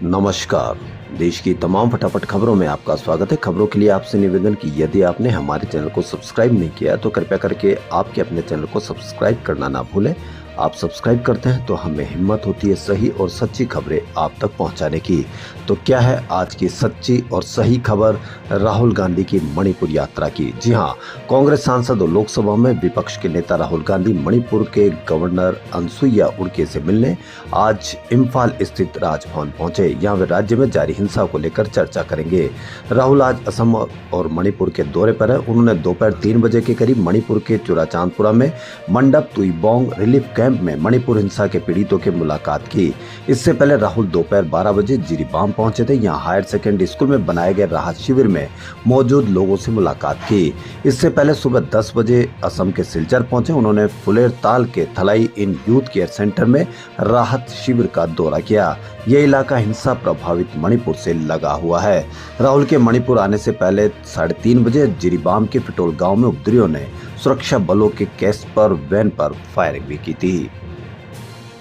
नमस्कार। देश की तमाम फटाफट खबरों में आपका स्वागत है। खबरों के लिए आपसे निवेदन कि यदि आपने हमारे चैनल को सब्सक्राइब नहीं किया तो कृपया करके आपके अपने चैनल को सब्सक्राइब करना ना भूलें। आप सब्सक्राइब करते हैं तो हमें हिम्मत होती है सही और सच्ची खबरें आप तक पहुंचाने की। तो क्या है आज की सच्ची और सही खबर? राहुल गांधी की मणिपुर यात्रा की। जी हां, कांग्रेस सांसद और लोकसभा में विपक्ष के नेता राहुल गांधी मणिपुर के गवर्नर अनसुईया उइके से मिलने आज इम्फाल स्थित राजभवन पहुंचे। यहां वे राज्य में जारी हिंसा को लेकर चर्चा करेंगे। राहुल आज असम और मणिपुर के दौरे पर है। उन्होंने दोपहर 3 बजे के करीब मणिपुर के चुराचांदपुरा में मंडप तुईबोंग रिलीफ कैंप में मणिपुर हिंसा के पीड़ितों की मुलाकात की। इससे पहले राहुल दोपहर 12 बजे जिरीबाम पहुंचे थे। यहां हायर सेकेंडरी स्कूल में बनाए गए राहत शिविर में मौजूद लोगों से मुलाकात की। इससे पहले सुबह 10 बजे असम के सिलचर पहुंचे। उन्होंने फुलेरताल के थलाई इन यूथ केयर सेंटर में राहत शिविर का दौरा किया। यह इलाका हिंसा प्रभावित मणिपुर से लगा हुआ है। राहुल के मणिपुर आने से पहले 3:30 बजे जिरीबाम के फिटोल गांव में उपद्रवियों ने सुरक्षा बलों के कैस्पर वैन पर फायरिंग भी की थी।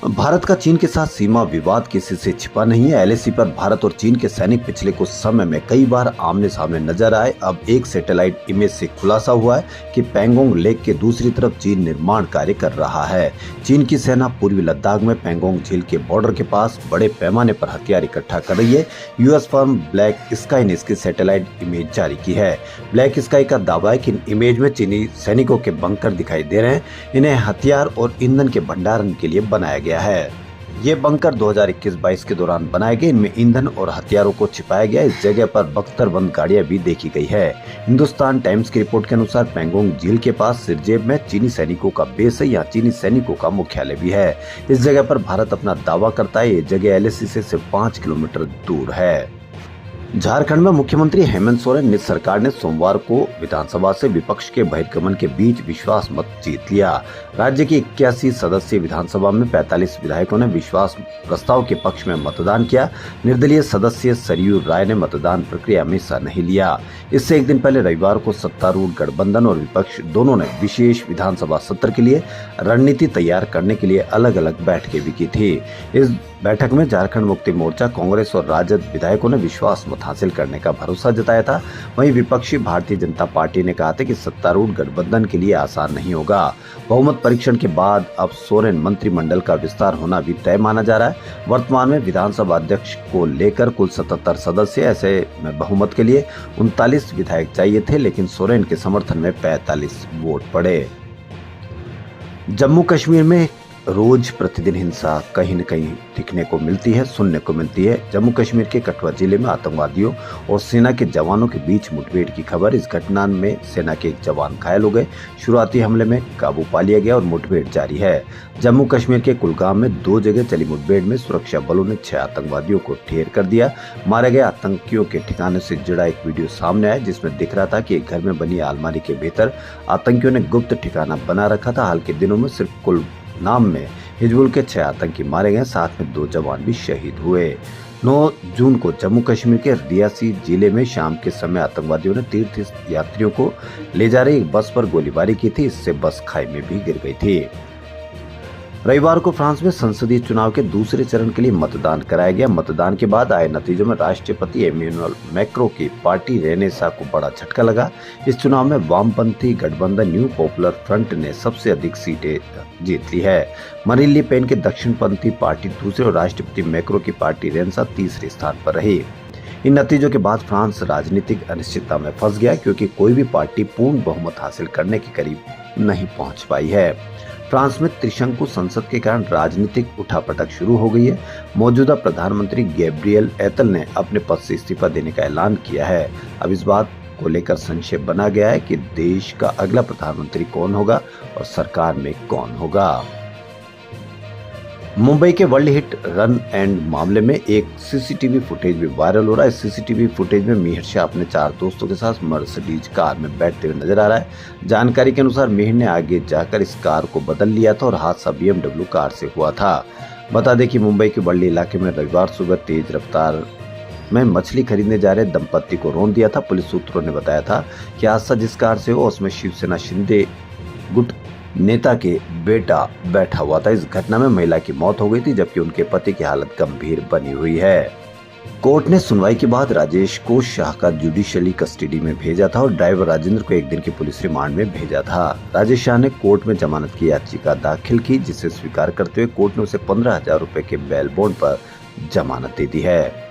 भारत का चीन के साथ सीमा विवाद किसी से छिपा नहीं है। एलएसी पर भारत और चीन के सैनिक पिछले कुछ समय में कई बार आमने सामने नजर आए। अब एक सैटेलाइट इमेज से खुलासा हुआ है कि पैंगोंग लेक के दूसरी तरफ चीन निर्माण कार्य कर रहा है। चीन की सेना पूर्वी लद्दाख में पैंगोंग झील के बॉर्डर के पास बड़े पैमाने पर हथियार इकट्ठा कर रही है। यूएस फर्म ब्लैक स्काई ने इसकी सैटेलाइट इमेज जारी की है। ब्लैक स्काई का दावा है कि इन इमेज में चीनी सैनिकों के बंकर दिखाई दे रहे हैं। इन्हें हथियार और ईंधन के भंडारण के लिए बनाया गया है। ये बंकर 2021-22 के दौरान बनाए गए। इनमें ईंधन और हथियारों को छिपाया गया। इस जगह पर बख्तरबंद गाड़ियां भी देखी गई है। हिंदुस्तान टाइम्स की रिपोर्ट के अनुसार पैंगोंग झील के पास सिरजेब में चीनी सैनिकों का बेस है। यहाँ चीनी सैनिकों का मुख्यालय भी है। इस जगह पर भारत अपना दावा करता है। ये जगह एलएसी से सिर्फ 5 किलोमीटर दूर है। झारखंड में मुख्यमंत्री हेमंत सोरेन ने सरकार ने सोमवार को विधानसभा से विपक्ष के बहिर्गमन के बीच विश्वास मत जीत लिया। राज्य की 81 सदस्यीय विधानसभा में 45 विधायकों ने विश्वास प्रस्ताव के पक्ष में मतदान किया। निर्दलीय सदस्य सरयू राय ने मतदान प्रक्रिया में हिस्सा नहीं लिया। इससे एक दिन पहले रविवार को सत्तारूढ़ गठबंधन और विपक्ष दोनों ने विशेष विधानसभा सत्र के लिए रणनीति तैयार करने के लिए अलग अलग बैठकें भी की थी। इस बैठक में झारखंड मुक्ति मोर्चा, कांग्रेस और राजद विधायकों ने विश्वास मत हासिल करने का भरोसा जताया था। वहीं विपक्षी भारतीय जनता पार्टी ने कहा था कि सत्तारूढ़ गठबंधन के लिए आसान नहीं होगा। बहुमत परीक्षण के बाद अब सोरेन मंत्रिमंडल का विस्तार होना भी तय माना जा रहा है। वर्तमान में विधानसभा अध्यक्ष को लेकर कुल 77 सदस्य, ऐसे में बहुमत के लिए 39 विधायक चाहिए थे, लेकिन सोरेन के समर्थन में 45 वोट पड़े। जम्मू कश्मीर में रोज प्रतिदिन हिंसा कहीं न कहीं दिखने को मिलती है, सुनने को मिलती है। जम्मू कश्मीर के कठुआ जिले में आतंकवादियों और सेना के जवानों के बीच मुठभेड़ की खबर। इस घटना में सेना के एक जवान घायल हो गए। शुरुआती हमले में काबू पा लिया गया और मुठभेड़ जारी है। जम्मू कश्मीर के कुलगाम में 2 जगह चली मुठभेड़ में सुरक्षा बलों ने 6 आतंकवादियों को ढेर कर दिया। मारे गए आतंकियों के ठिकाने से जुड़ा एक वीडियो सामने आया, जिसमें दिख रहा था कि एक घर में बनी अलमारी के भीतर आतंकियों ने गुप्त ठिकाना बना रखा था। हाल के दिनों में सिर्फ कुल नाम में हिजबुल के 6 आतंकी मारे गए, साथ में 2 जवान भी शहीद हुए। 9 जून को जम्मू कश्मीर के रियासी जिले में शाम के समय आतंकवादियों ने तीर्थ यात्रियों को ले जा रही एक बस पर गोलीबारी की थी। इससे बस खाई में भी गिर गई थी। रविवार को फ्रांस में संसदीय चुनाव के दूसरे चरण के लिए मतदान कराया गया। मतदान के बाद आए नतीजों में राष्ट्रपति एमेनुअल मैक्रों की पार्टी रेनेसा को बड़ा झटका लगा। इस चुनाव में वामपंथी गठबंधन न्यू पॉपुलर फ्रंट ने सबसे अधिक सीटें जीत ली है। मरीन ले पेन की दक्षिणपंथी पार्टी दूसरे और राष्ट्रपति मैक्रो की पार्टी रेनेसा तीसरे स्थान पर रही। इन नतीजों के बाद फ्रांस राजनीतिक अनिश्चितता में फंस गया, क्योंकि कोई भी पार्टी पूर्ण बहुमत हासिल करने के करीब नहीं पहुंच पाई है। फ्रांस में त्रिशंकु संसद के कारण राजनीतिक उठापटक शुरू हो गई है। मौजूदा प्रधानमंत्री गैब्रियल एतल ने अपने पद से इस्तीफा देने का ऐलान किया है। अब इस बात को लेकर संशय बना गया है कि देश का अगला प्रधानमंत्री कौन होगा और सरकार में कौन होगा। मुंबई के वर्ल्ड हिट रन एंड मामले में एक सीसीटीवी फुटेज भी वायरल हो रहा है। सीसीटीवी फुटेज में मिहिर शाह अपने 4 दोस्तों के साथ मर्सिडीज कार में बैठते हुए नजर आ रहा है। जानकारी के अनुसार मिहिर ने आगे जाकर इस कार को बदल लिया था और हादसा BMW कार से हुआ था। बता दें कि मुंबई के वर्ली इलाके में रविवार सुबह तेज रफ्तार में मछली खरीदने जा रहे दंपत्ति को रौंद दिया था। पुलिस सूत्रों ने बताया था कि हादसा जिस कार से हो उसमें शिवसेना शिंदे गुट नेता के बेटा बैठा हुआ था। इस घटना में महिला की मौत हो गई थी, जबकि उनके पति की हालत गंभीर बनी हुई है। कोर्ट ने सुनवाई के बाद राजेश को शाह का जुडिशियली कस्टडी में भेजा था और ड्राइवर राजेंद्र को एक दिन की पुलिस रिमांड में भेजा था। राजेश शाह ने कोर्ट में जमानत की याचिका दाखिल की, जिसे स्वीकार करते हुए कोर्ट ने उसे 15,000 रुपए के बेल बॉन्ड पर जमानत दे दी है।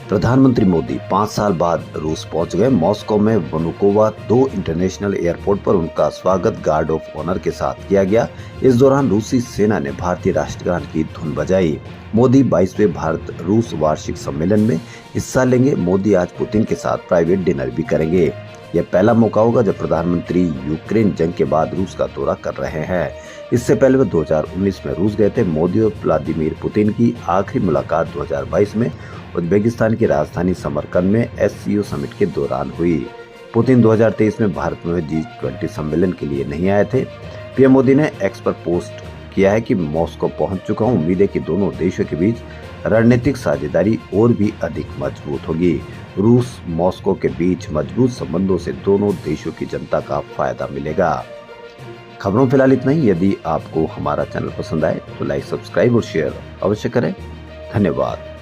प्रधानमंत्री मोदी 5 साल बाद रूस पहुंच गए। मॉस्को में वनुकोवा 2 इंटरनेशनल एयरपोर्ट पर उनका स्वागत गार्ड ऑफ ऑनर के साथ किया गया। इस दौरान रूसी सेना ने भारतीय राष्ट्रगान की धुन बजाई। मोदी 22वें भारत रूस वार्षिक सम्मेलन में हिस्सा लेंगे। मोदी आज पुतिन के साथ प्राइवेट डिनर भी करेंगे। यह पहला मौका होगा जब प्रधानमंत्री यूक्रेन जंग के बाद रूस का दौरा कर रहे हैं। इससे पहले वे 2019 में रूस गए थे। मोदी और व्लादिमीर पुतिन की आखिरी मुलाकात 2022 में उज्बेकिस्तान की राजधानी समरकंद में SCO समिट के दौरान हुई। पुतिन 2023 में भारत में G20 सम्मेलन के लिए नहीं आए थे। पीएम मोदी ने एक्स पर पोस्ट किया है कि मॉस्को पहुंच चुका हूं। उम्मीद है कि दोनों देशों के बीच रणनीतिक साझेदारी और भी अधिक मजबूत होगी। रूस मॉस्को के बीच मजबूत संबंधों से दोनों देशों की जनता का फायदा मिलेगा। खबरों फिलहाल इतना ही। यदि आपको हमारा चैनल पसंद आए तो लाइक, सब्सक्राइब और शेयर अवश्य करें। धन्यवाद।